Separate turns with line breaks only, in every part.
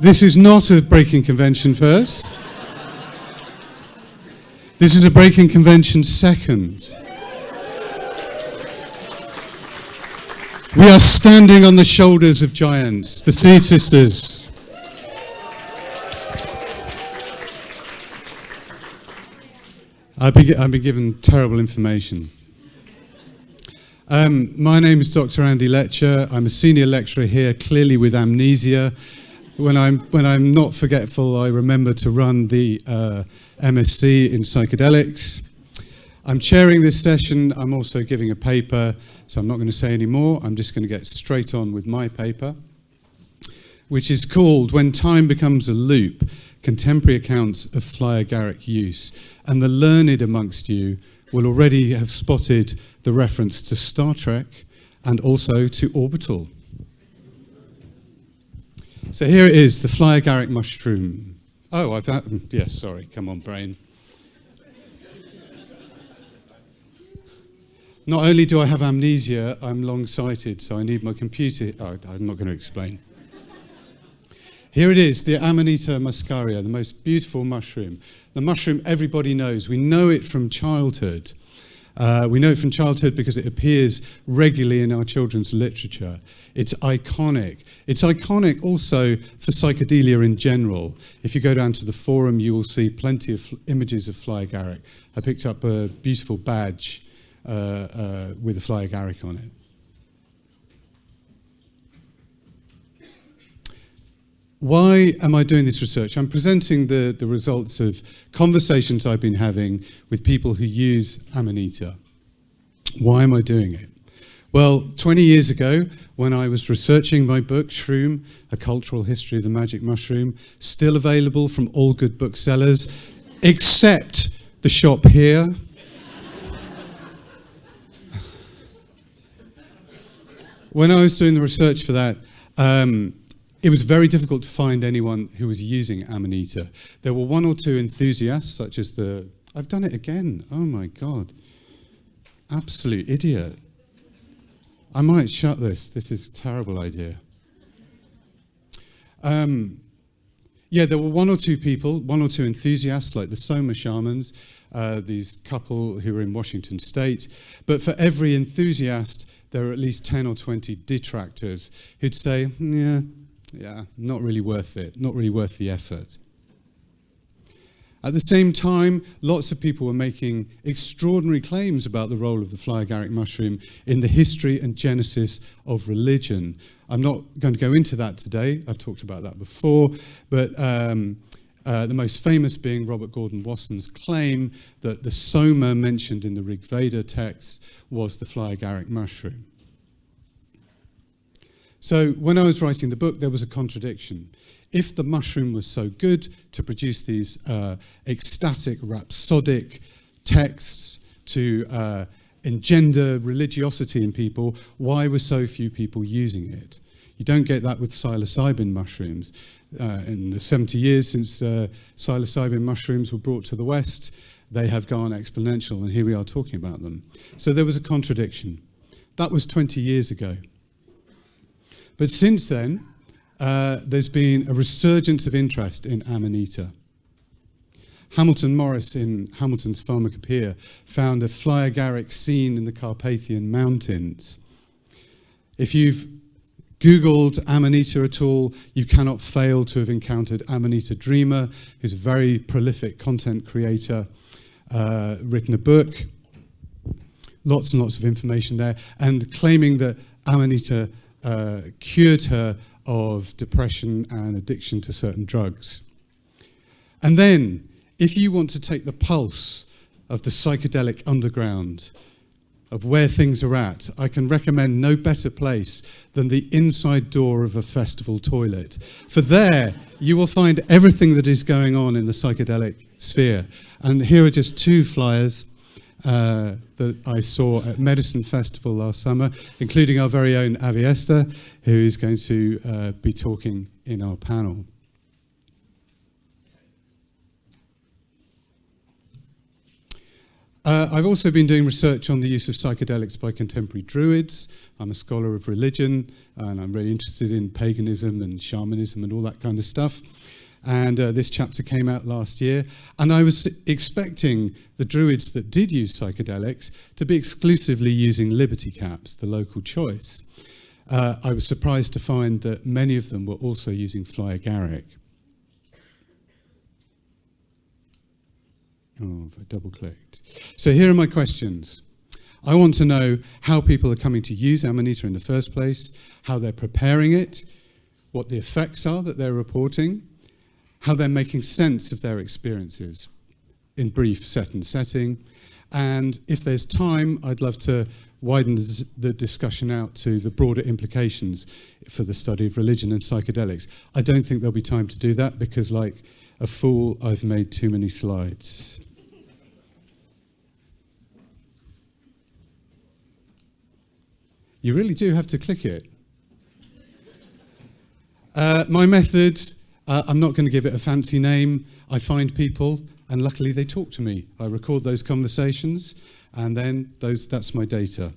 This is not a breaking convention first. This is a breaking convention second. We are standing on the shoulders of giants, the Seed Sisters. I've been given terrible information. My name is Dr. Andy Letcher. I'm a senior lecturer here, clearly with amnesia. When I'm not forgetful, I remember to run the MSc in Psychedelics. I'm chairing this session. I'm also giving a paper, so I'm not going to say any more. I'm just going to get straight on with my paper, which is called When Time Becomes a Loop, Contemporary Accounts of Fly Agaric Use. And the learned amongst you will already have spotted the reference to Star Trek and also to Orbital. So here it is, the fly agaric mushroom. Oh, yes, sorry, come on, brain. Not only do I have amnesia, I'm long-sighted, so I need my computer. Oh, I'm not going to explain. Here it is, the Amanita muscaria, the most beautiful mushroom. The mushroom everybody knows. We know it from childhood. We know it from childhood because it appears regularly in our children's literature. It's iconic. It's iconic also for psychedelia in general. If you go down to the forum, you will see plenty of images of fly agaric. I picked up a beautiful badge with a fly agaric on it. Why am I doing this research? I'm presenting the results of conversations I've been having with people who use Amanita. Why am I doing it? Well, 20 years ago, when I was researching my book, Shroom, A Cultural History of the Magic Mushroom, still available from all good booksellers, except the shop here. When I was doing the research for that, it was very difficult to find anyone who was using Amanita. There were one or two enthusiasts, such as I've done it again. Oh my God. Absolute idiot. I might shut this. This is a terrible idea. Yeah, there were one or two people, one or two enthusiasts, like the Soma shamans, these couple who were in Washington State. But for every enthusiast, there are at least 10 or 20 detractors who'd say, yeah, not really worth it, not really worth the effort. At the same time, lots of people were making extraordinary claims about the role of the fly agaric mushroom in the history and genesis of religion. I'm not going to go into that today. I've talked about that before, but the most famous being Robert Gordon Wasson's claim that the soma mentioned in the Rig Veda text was the fly agaric mushroom. So when I was writing the book, there was a contradiction. If the mushroom was so good to produce these ecstatic, rhapsodic texts to engender religiosity in people, why were so few people using it? You don't get that with psilocybin mushrooms. In the 70 years since psilocybin mushrooms were brought to the West, they have gone exponential, and here we are talking about them. So there was a contradiction. That was 20 years ago. But since then, there's been a resurgence of interest in Amanita. Hamilton Morris in Hamilton's Pharmacopoeia found a fly agaric scene in the Carpathian Mountains. If you've Googled Amanita at all, you cannot fail to have encountered Amanita Dreamer, who's a very prolific content creator, written a book, lots and lots of information there, and claiming that Amanita cured her of depression and addiction to certain drugs. And then, if you want to take the pulse of the psychedelic underground, of where things are at, I can recommend no better place than the inside door of a festival toilet. For there, you will find everything that is going on in the psychedelic sphere. And here are just two flyers that I saw at Medicine Festival last summer, including our very own Avi Esther, who is going to be talking in our panel. I've also been doing research on the use of psychedelics by contemporary Druids. I'm a scholar of religion, and I'm very interested in paganism and shamanism and all that kind of stuff. And this chapter came out last year, and I was expecting the Druids that did use psychedelics to be exclusively using liberty caps, the local choice. I was surprised to find that many of them were also using fly agaric. Oh, I double-clicked. So here are my questions. I want to know how people are coming to use Amanita in the first place, how they're preparing it, what the effects are that they're reporting, how they're making sense of their experiences in brief setting. And if there's time, I'd love to widen the discussion out to the broader implications for the study of religion and psychedelics. I don't think there'll be time to do that because, like a fool, I've made too many slides. You really do have to click it. My method, I'm not going to give it a fancy name. I find people, and luckily they talk to me. I record those conversations, and then that's my data.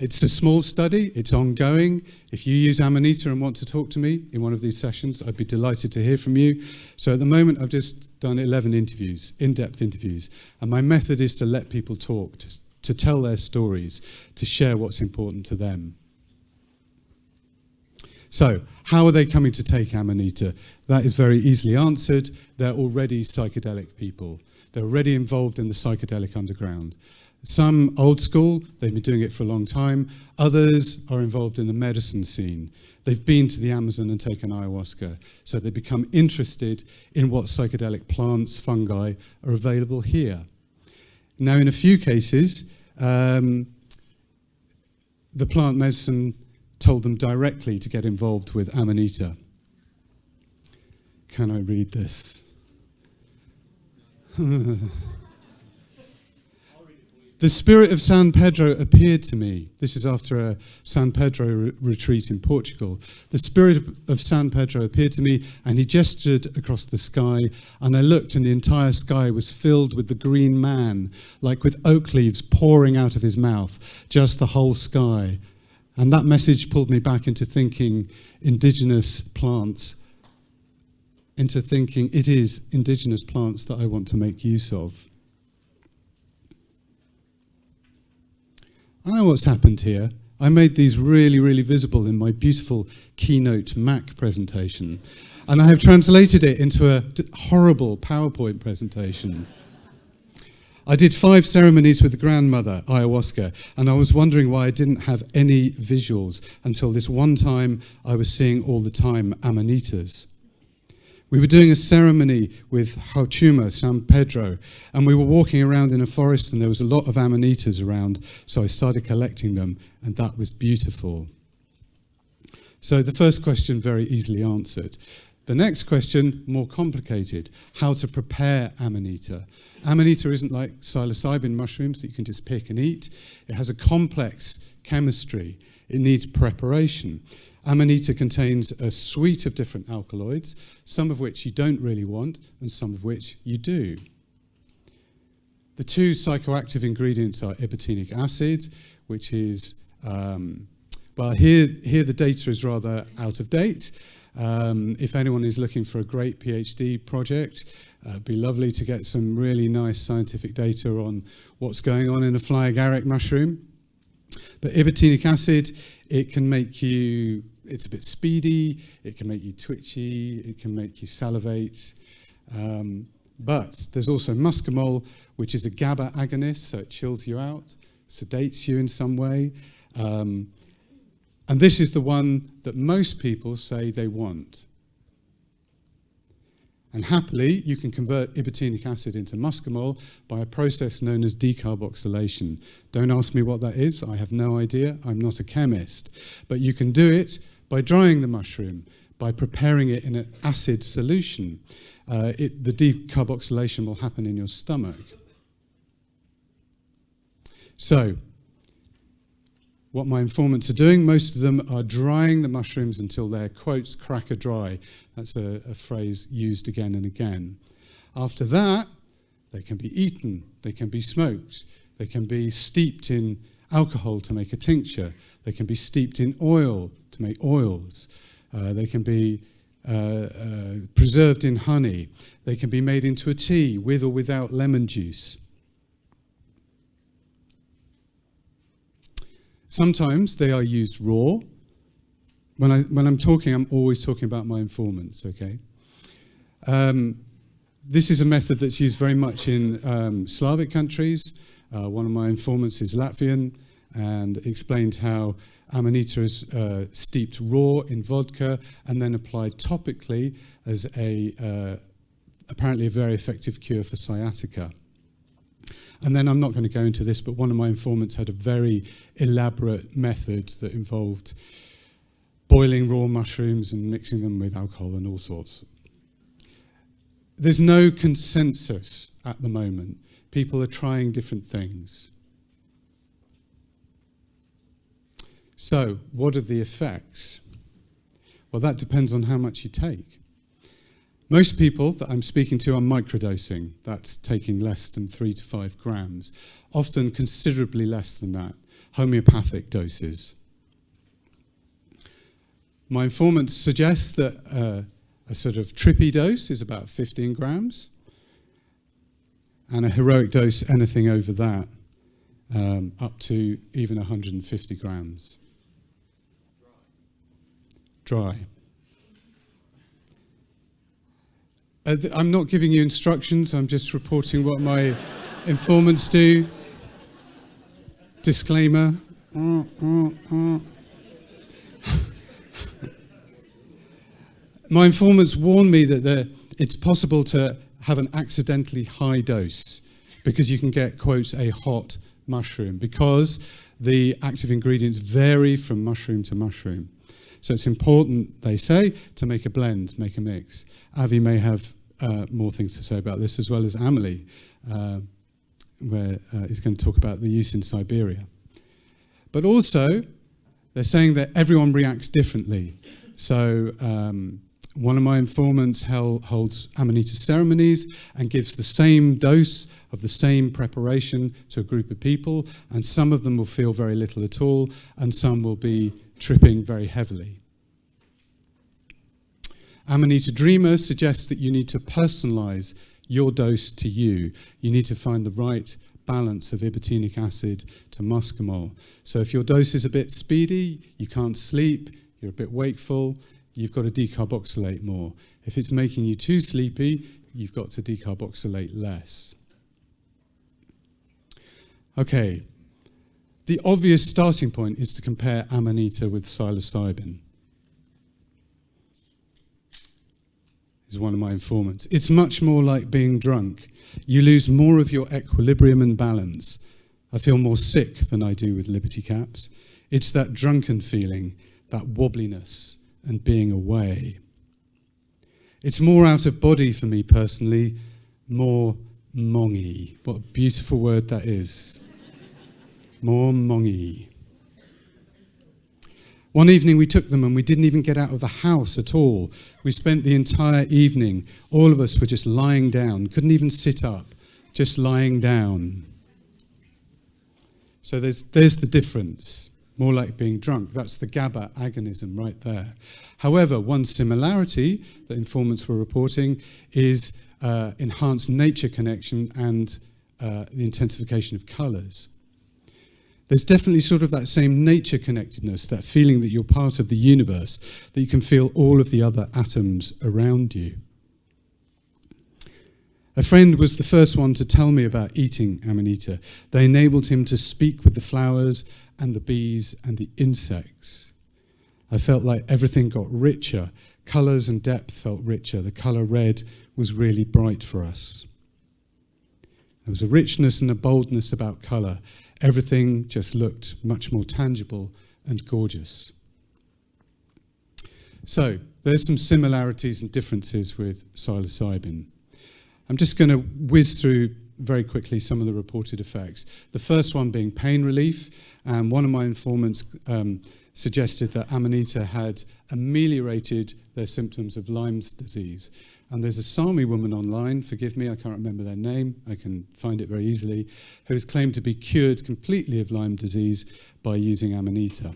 It's a small study, it's ongoing. If you use Amanita and want to talk to me in one of these sessions, I'd be delighted to hear from you. So at the moment, I've just done 11 interviews, in-depth interviews, and my method is to let people talk, to tell their stories, to share what's important to them. So, how are they coming to take Amanita? That is very easily answered. They're already psychedelic people. They're already involved in the psychedelic underground. Some old school, they've been doing it for a long time. Others are involved in the medicine scene. They've been to the Amazon and taken ayahuasca. So they become interested in what psychedelic plants, fungi are available here. Now, in a few cases, the plant medicine told them directly to get involved with Amanita. Can I read this? The spirit of San Pedro appeared to me. This is after a San Pedro retreat in Portugal. The spirit of San Pedro appeared to me, and he gestured across the sky, and I looked, and the entire sky was filled with the green man, like with oak leaves pouring out of his mouth, just the whole sky. And that message pulled me back into thinking indigenous plants, into thinking it is indigenous plants that I want to make use of. I know what's happened here. I made these really, really visible in my beautiful Keynote Mac presentation. And I have translated it into a horrible PowerPoint presentation. I did 5 ceremonies with the grandmother, ayahuasca, and I was wondering why I didn't have any visuals until this one time I was seeing all the time Amanitas. We were doing a ceremony with Hauchuma, San Pedro, and we were walking around in a forest and there was a lot of Amanitas around, so I started collecting them, and that was beautiful. So the first question very easily answered. The next question, more complicated, how to prepare Amanita. Amanita isn't like psilocybin mushrooms that you can just pick and eat. It has a complex chemistry. It needs preparation. Amanita contains a suite of different alkaloids, some of which you don't really want and some of which you do. The 2 psychoactive ingredients are ibotenic acid, which is, well, here the data is rather out of date. If anyone is looking for a great PhD project, it'd be lovely to get some really nice scientific data on what's going on in a fly agaric mushroom. But ibotenic acid, it can make you, it's a bit speedy, it can make you twitchy, it can make you salivate. But there's also muscimol, which is a GABA agonist, so it chills you out, sedates you in some way. And this is the one that most people say they want. And happily, you can convert ibotenic acid into muscimol by a process known as decarboxylation. Don't ask me what that is. I have no idea. I'm not a chemist. But you can do it by drying the mushroom, by preparing it in an acid solution. The decarboxylation will happen in your stomach. So, what my informants are doing, most of them are drying the mushrooms until they're, quotes, cracker dry. That's a phrase used again and again. After that, they can be eaten, they can be smoked, They can be steeped in alcohol to make a tincture. They can be steeped in oil to make oils. They can be preserved in honey. They can be made into a tea with or without lemon juice. Sometimes they are used raw. When I'm talking, I'm always talking about my informants, okay? This is a method that's used very much in Slavic countries. One of my informants is Latvian and explained how Amanita is steeped raw in vodka and then applied topically as apparently a very effective cure for sciatica. And then I'm not going to go into this, but one of my informants had a very elaborate method that involved boiling raw mushrooms and mixing them with alcohol and all sorts. There's no consensus at the moment. People are trying different things. So, what are the effects? Well, that depends on how much you take. Most people that I'm speaking to are microdosing. That's taking less than 3 to 5 grams, often considerably less than that, homeopathic doses. My informants suggest that a sort of trippy dose is about 15 grams, and a heroic dose, anything over that, up to even 150 grams. Dry. I'm not giving you instructions, I'm just reporting what my informants do. Disclaimer. My informants warn me that it's possible to have an accidentally high dose because you can get, quotes, a hot mushroom because the active ingredients vary from mushroom to mushroom. So it's important, they say, to make a blend, make a mix. Avi may have more things to say about this, as well as Amelie, where he's going to talk about the use in Siberia. But also, they're saying that everyone reacts differently. So one of my informants holds Amanita ceremonies and gives the same dose of the same preparation to a group of people, and some of them will feel very little at all, and some will be tripping very heavily. Amanita Dreamer suggests that you need to personalize your dose to you. You need to find the right balance of ibotenic acid to muscimol. So if your dose is a bit speedy, you can't sleep, you're a bit wakeful, you've got to decarboxylate more. If it's making you too sleepy, you've got to decarboxylate less. Okay, the obvious starting point is to compare Amanita with psilocybin. Is one of my informants. It's much more like being drunk. You lose more of your equilibrium and balance. I feel more sick than I do with Liberty Caps. It's that drunken feeling, that wobbliness and being away. It's more out of body for me personally, more mongy. What a beautiful word that is. More mongy. One evening we took them and we didn't even get out of the house at all. We spent the entire evening, all of us were just lying down, couldn't even sit up, just lying down. So there's the difference, more like being drunk. That's the GABA agonism right there. However, one similarity that informants were reporting is enhanced nature connection and the intensification of colours. There's definitely sort of that same nature connectedness, that feeling that you're part of the universe, that you can feel all of the other atoms around you. A friend was the first one to tell me about eating Amanita. They enabled him to speak with the flowers and the bees and the insects. I felt like everything got richer. Colours and depth felt richer. The colour red was really bright for us. There was a richness and a boldness about colour. Everything just looked much more tangible and gorgeous. So, there's some similarities and differences with psilocybin. I'm just going to whiz through very quickly some of the reported effects. The first one being pain relief, and one of my informants suggested that Amanita had ameliorated their symptoms of Lyme's disease. And there's a Sami woman online, forgive me, I can't remember their name, I can find it very easily, who has claimed to be cured completely of Lyme disease by using Amanita.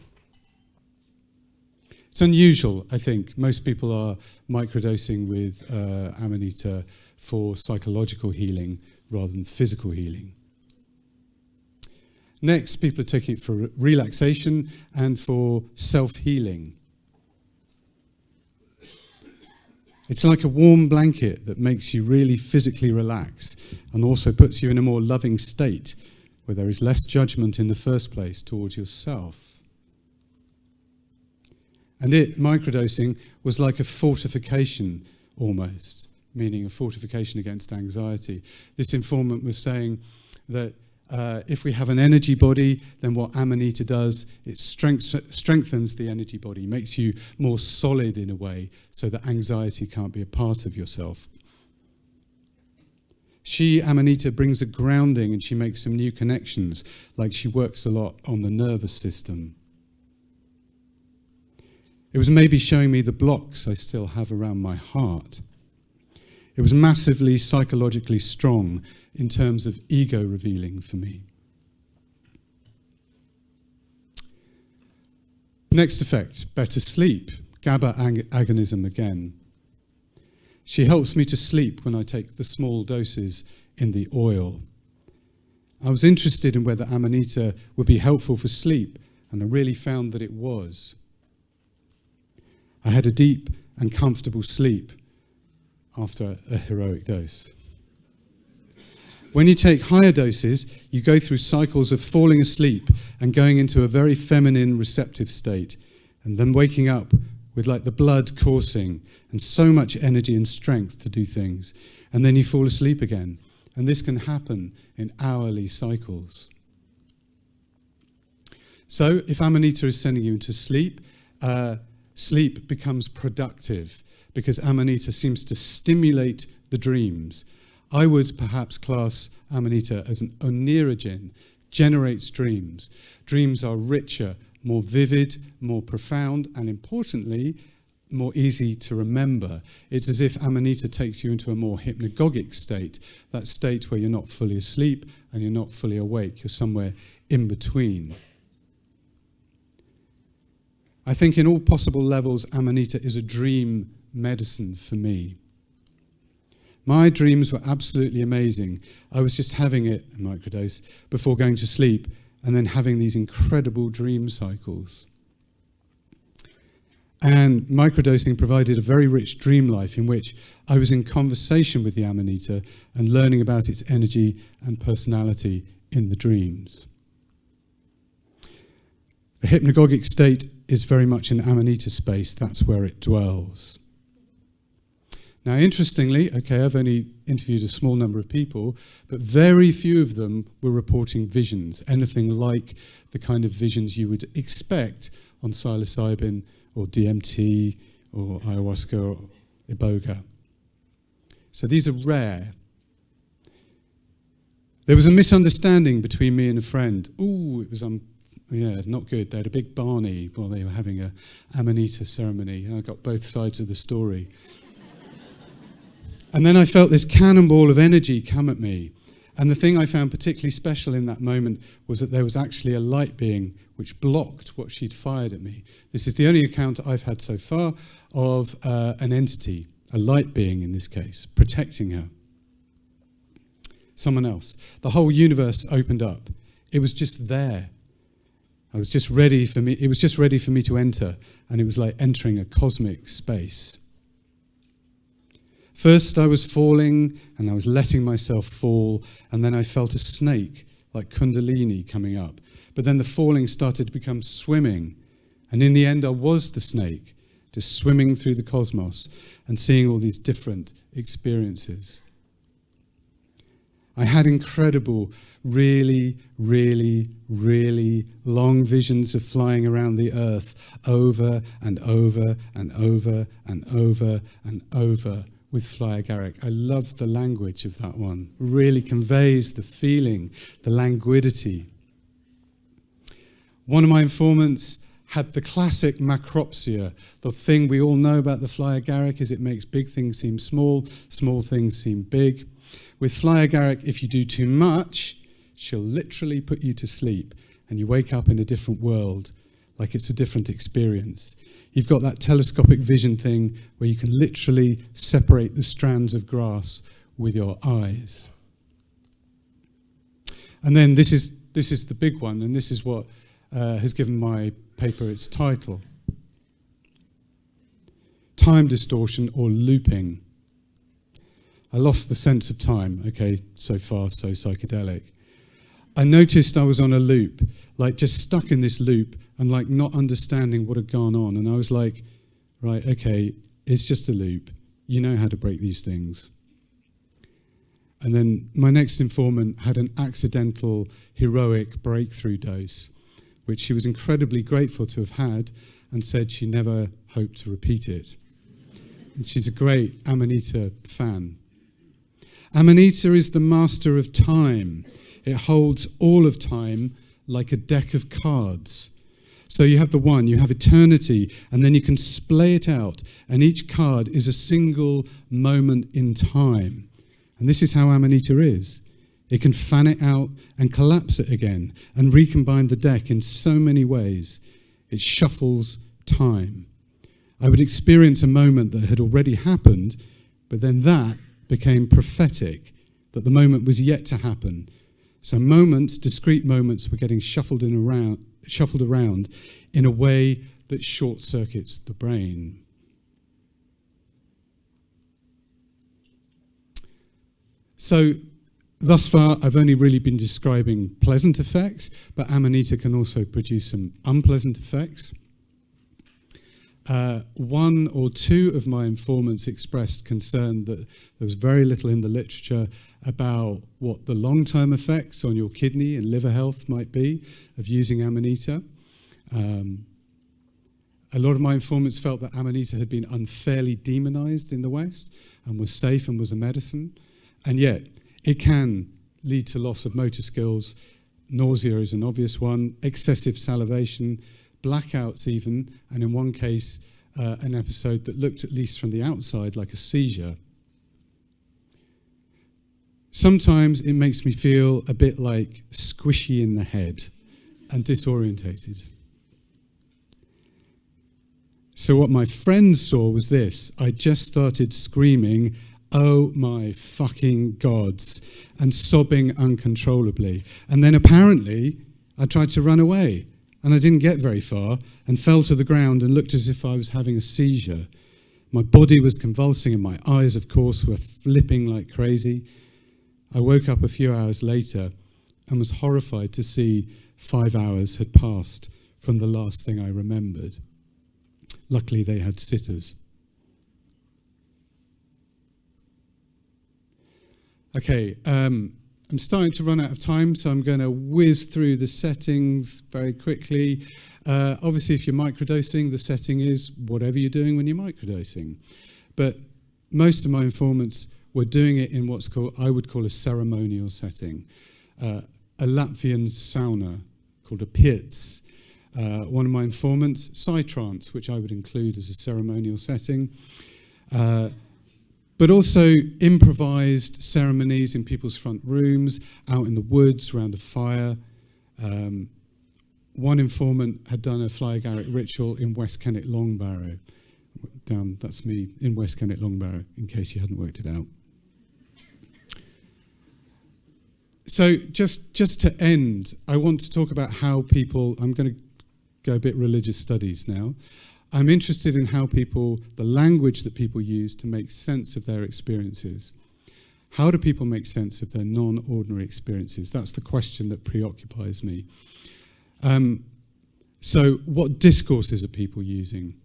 It's unusual, I think. Most people are microdosing with Amanita for psychological healing rather than physical healing. Next, people are taking it for relaxation and for self-healing. It's like a warm blanket that makes you really physically relax and also puts you in a more loving state where there is less judgment in the first place towards yourself. And microdosing, was like a fortification almost, meaning a fortification against anxiety. This informant was saying that if we have an energy body, then what Amanita does, it strengthens the energy body, makes you more solid in a way, so that anxiety can't be a part of yourself. Amanita, brings a grounding and she makes some new connections, like she works a lot on the nervous system. It was maybe showing me the blocks I still have around my heart. It was massively psychologically strong in terms of ego revealing for me. Next effect, better sleep. GABA agonism again. She helps me to sleep when I take the small doses in the oil. I was interested in whether Amanita would be helpful for sleep, and I really found that it was. I had a deep and comfortable sleep after a heroic dose. When you take higher doses, you go through cycles of falling asleep and going into a very feminine, receptive state, and then waking up with like the blood coursing and so much energy and strength to do things. And then you fall asleep again. And this can happen in hourly cycles. So if Amanita is sending you into sleep, sleep becomes productive because Amanita seems to stimulate the dreams. I would perhaps class Amanita as an oneirogen, generates dreams. Dreams are richer, more vivid, more profound, and importantly, more easy to remember. It's as if Amanita takes you into a more hypnagogic state, that state where you're not fully asleep and you're not fully awake, you're somewhere in between. I think in all possible levels, Amanita is a dream medicine for me. My dreams were absolutely amazing. I was just having it, a microdose, before going to sleep, and then having these incredible dream cycles. And microdosing provided a very rich dream life in which I was in conversation with the Amanita and learning about its energy and personality in the dreams. The hypnagogic state is very much in Amanita space. That's where it dwells. Now, interestingly, okay, I've only interviewed a small number of people, but very few of them were reporting visions, anything like the kind of visions you would expect on psilocybin or DMT or ayahuasca or iboga. So these are rare. There was a misunderstanding between me and a friend. Ooh, it was not good. They had a big Barney while they were having a Amanita ceremony. I got both sides of the story. And then I felt this cannonball of energy come at me. And the thing I found particularly special in that moment was that there was actually a light being which blocked what she'd fired at me. This is the only account I've had so far of an entity, a light being in this case, protecting her. Someone else. The whole universe opened up. It was just there. It was just ready for me to enter, and it was like entering a cosmic space. First I was falling, and I was letting myself fall, and then I felt a snake, like Kundalini, coming up. But then the falling started to become swimming, and in the end I was the snake, just swimming through the cosmos and seeing all these different experiences. I had incredible, really, really, really long visions of flying around the earth over and over and over and over and over with fly agaric. I love the language of that one. Really conveys the feeling, the languidity. One of my informants had the classic macropsia. The thing we all know about the fly agaric is it makes big things seem small, small things seem big. With fly agaric, if you do too much, she'll literally put you to sleep and you wake up in a different world, like it's a different experience. You've got that telescopic vision thing where you can literally separate the strands of grass with your eyes. And then this is the big one, and this is what has given my paper its title. Time distortion or looping. I lost the sense of time. Okay, so far so psychedelic. I noticed I was on a loop, like just stuck in this loop and like not understanding what had gone on. And I was like, right, okay, it's just a loop. You know how to break these things. And then my next informant had an accidental heroic breakthrough dose, which she was incredibly grateful to have had and said she never hoped to repeat it. And she's a great Amanita fan. Amanita is the master of time. It holds all of time like a deck of cards. So you have the one, you have eternity, and then you can splay it out, and each card is a single moment in time. And this is how Amanita is. It can fan it out and collapse it again and recombine the deck in so many ways. It shuffles time. I would experience a moment that had already happened, but then that became prophetic, that the moment was yet to happen. So moments, discrete moments, were getting shuffled around in a way that short-circuits the brain. So thus far, I've only really been describing pleasant effects, but Amanita can also produce some unpleasant effects. One or two of my informants expressed concern that there was very little in the literature about what the long-term effects on your kidney and liver health might be of using Amanita. A lot of my informants felt that Amanita had been unfairly demonized in the West and was safe and was a medicine. And yet, it can lead to loss of motor skills. Nausea is an obvious one, excessive salivation, blackouts even, and in one case, an episode that looked, at least from the outside, like a seizure. Sometimes it makes me feel a bit like squishy in the head and disorientated. So what my friends saw was this. I just started screaming, "Oh my fucking gods," and sobbing uncontrollably. And then apparently I tried to run away. And I didn't get very far and fell to the ground and looked as if I was having a seizure. My body was convulsing and my eyes, of course, were flipping like crazy. I woke up a few hours later and was horrified to see 5 hours had passed from the last thing I remembered. Luckily, they had sitters. Okay, I'm starting to run out of time, so I'm going to whiz through the settings very quickly. Obviously, if you're microdosing, the setting is whatever you're doing when you're microdosing. But most of my informants were doing it in what's called, I would call a ceremonial setting. A Latvian sauna called a pits. One of my informants, psytrance, which I would include as a ceremonial setting. But also improvised ceremonies in people's front rooms, out in the woods, around a fire. One informant had done a fly agaric ritual in West Kennet Longbarrow. That's me in West Kennet Longbarrow, in case you hadn't worked it out. So just to end, I want to talk about how people, I'm going to go a bit religious studies now. I'm interested in how people, the language that people use to make sense of their experiences. How do people make sense of their non-ordinary experiences? That's the question that preoccupies me. So what discourses are people using?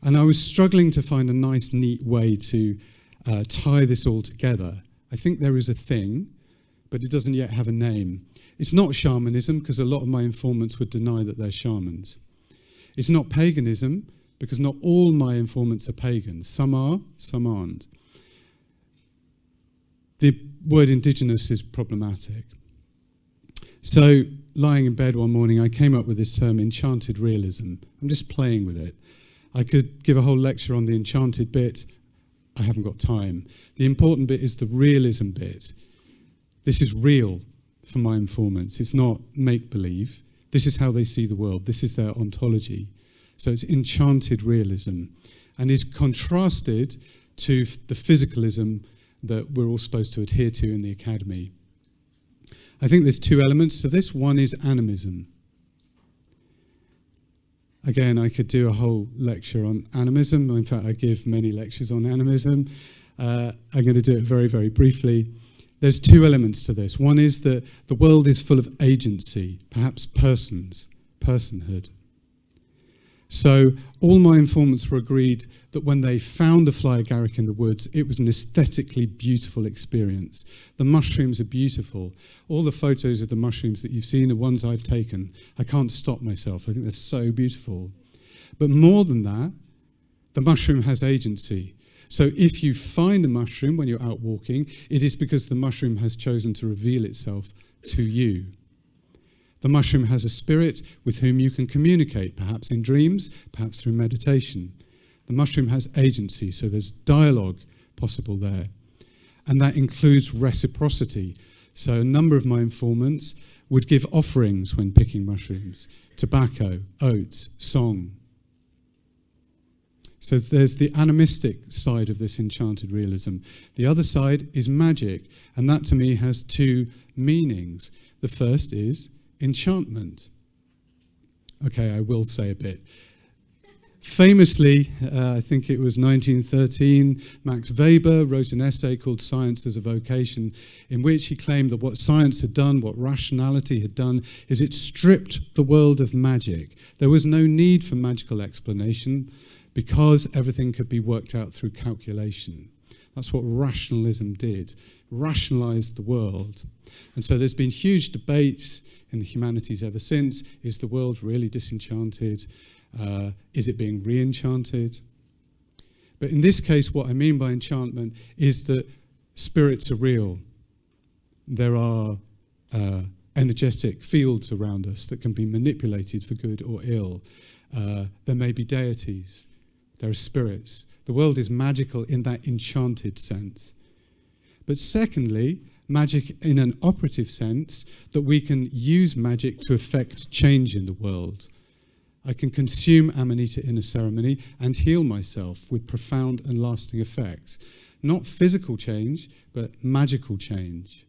And I was struggling to find a nice, neat way to tie this all together. I think there is a thing, but it doesn't yet have a name. It's not shamanism, because a lot of my informants would deny that they're shamans. It's not paganism, because not all my informants are pagans. Some are, some aren't. the word indigenous is problematic. So, lying in bed one morning, I came up with this term, enchanted realism. I'm just playing with it. I could give a whole lecture on the enchanted bit. I haven't got time. The important bit is the realism bit. This is real for my informants. It's not make-believe. This is how they see the world. This is their ontology. So it's enchanted realism, and is contrasted to the physicalism that we're all supposed to adhere to in the academy. I think there's two elements to this. One is animism. Again, I could do a whole lecture on animism. In fact, I give many lectures on animism. I'm going to do it very, very briefly. There's two elements to this. One is that the world is full of agency, perhaps personhood. So all my informants were agreed that when they found the fly agaric in the woods, it was an aesthetically beautiful experience. The mushrooms are beautiful. All the photos of the mushrooms that you've seen, the ones I've taken, I can't stop myself. I think they're so beautiful. But more than that, the mushroom has agency. So if you find a mushroom when you're out walking, it is because the mushroom has chosen to reveal itself to you. The mushroom has a spirit with whom you can communicate, perhaps in dreams, perhaps through meditation. The mushroom has agency, so there's dialogue possible there. And that includes reciprocity. So a number of my informants would give offerings when picking mushrooms: tobacco, oats, song. So there's the animistic side of this enchanted realism. The other side is magic, and that to me has two meanings. The first is enchantment. Okay, I will say a bit. Famously, I think it was 1913, Max Weber wrote an essay called Science as a Vocation, in which he claimed that what science had done, what rationality had done, is it stripped the world of magic. There was no need for magical explanation because everything could be worked out through calculation. That's what rationalism did, rationalized the world. And so there's been huge debates in the humanities ever since. Is the world really disenchanted? Is it being re-enchanted? But in this case, what I mean by enchantment is that spirits are real. There are energetic fields around us that can be manipulated for good or ill. There may be deities. There are spirits. The world is magical in that enchanted sense. But secondly, magic in an operative sense, that we can use magic to affect change in the world. I can consume Amanita in a ceremony and heal myself with profound and lasting effects. Not physical change, but magical change.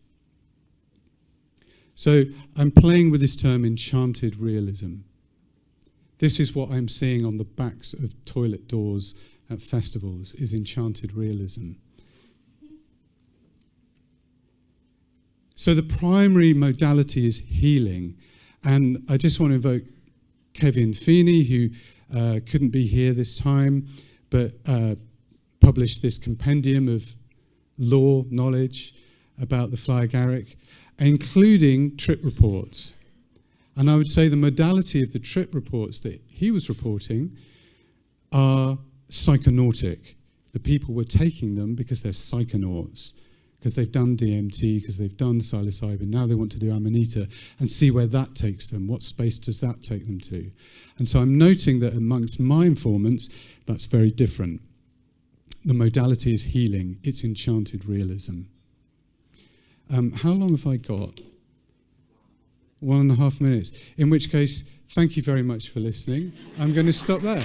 So I'm playing with this term enchanted realism. This is what I'm seeing on the backs of toilet doors at festivals, is enchanted realism. So the primary modality is healing. And I just want to invoke Kevin Feeney, who couldn't be here this time, but published this compendium of law, knowledge about the fly agaric, including trip reports. And I would say the modality of the trip reports that he was reporting are psychonautic. The people were taking them because they're psychonauts, because they've done DMT, because they've done psilocybin. Now they want to do Amanita and see where that takes them. What space does that take them to? And so I'm noting that amongst my informants, that's very different. The modality is healing. It's enchanted realism. How long have I got? 1.5 minutes. In which case, thank you very much for listening. I'm going to stop there.